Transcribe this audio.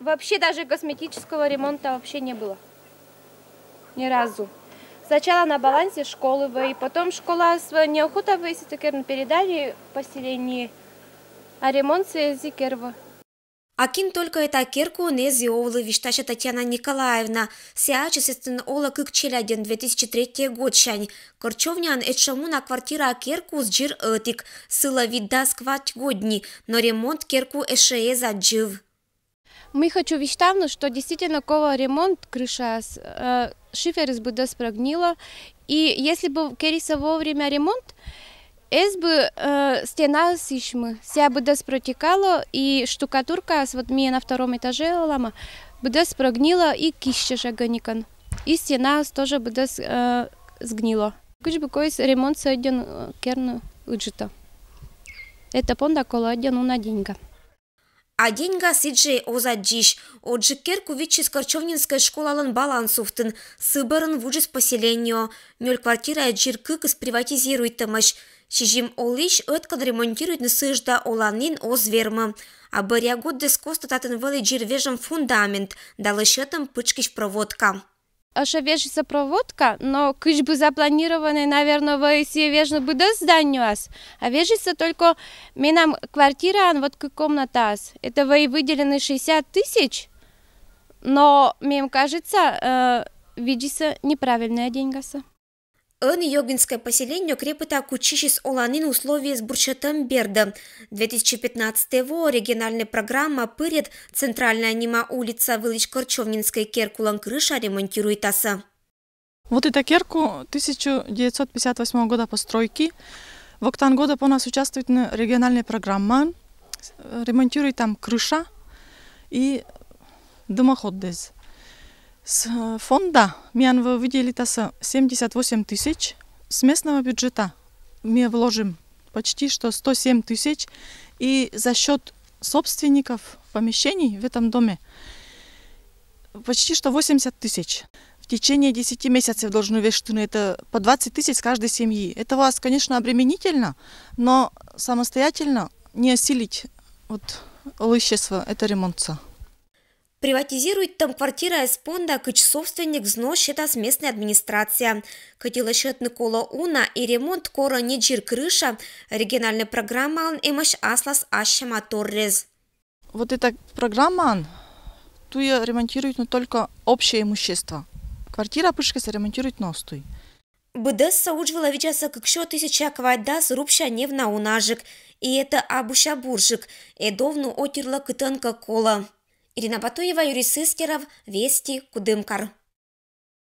Вообще даже косметического ремонта вообще не было. Ни разу. Сначала на балансе школы, потом школа неохота передали поселение, а ремонт зикерва. Акин только это керку не зиовлы, виштача Татьяна Николаевна. Сеачесестен ола кык челяден 2003 год шань. Корчовнян этшаму на квартира керку с джир этик. Сыла вида сквать годни, но ремонт керку эшее заджив. Мы хочу виштавну, что действительно кова ремонт крыша, шифер из БДС прогнила. И если бы кериса вовремя ремонт, бы стена сишмы, вся БДС протекала, и штукатурка, вот мне на втором этаже лама, БДС прогнила и кища шаганикан. И стена тоже БДС сгнила. Куч бы кой ремонт один керну уджита. Это понда кола один на деньга. А деньга сиджей озаджиш. Отже керку вичи с корчовнинской школалан балансуфтын. Сыбырын вуджис поселению. Нёль квартира джир кык сприватизируйтымыш. Шижим олиш өткан ремонтирует нысыжда оланин озвермы. А барягод дескоста татын вэлэ джир вежем фундамент. Далышетым пычкиш проводка. Аша вежится проводка, но кыш бы запланированный, наверное, вы все вежно бы до здания. А вежится только нам квартира, вот как комната. Это вы выделены 60 тысяч, но мне кажется, видится неправильная деньга. Ын йогинское поселение крепыта кучишис оланин условия с бурчатом берда. 2015-го региональная программа «Пырет» центральная нема улица Вылыч Корчовнинской керкулан крыша ремонтируется. Вот эта керку 1958 года постройки. В октан года по нас участвует на региональной программе. Ремонтирует там крыша и дымоход. С фонда мы выделили 78 тысяч, с местного бюджета мы вложим почти что 107 тысяч, и за счет собственников помещений в этом доме почти что 80 тысяч. В течение 10 месяцев должны вешать, это по 20 тысяч с каждой семьи. Это у вас, конечно, обременительно, но самостоятельно не осилить лыщество, это ремонтца. Приватизирует там квартира из фонда, кыч собственник взнос счета с местной администрацией. Хотела счет Никола Уна и ремонт кора не джир крыша, региональная программа эмаш аслас ащама торрез. Вот эта программа, туя ремонтирует, но только общее имущество. Квартира пышкаса ремонтирует ностуй. БДС сауджвала вичаса кыкшо 1000 квайдас рубша невна унажик, и это абуша буржик, эдовну отирла кытанка кола. Ирина Батуева, Юрий Сыскеров, Вести, Кудымкар.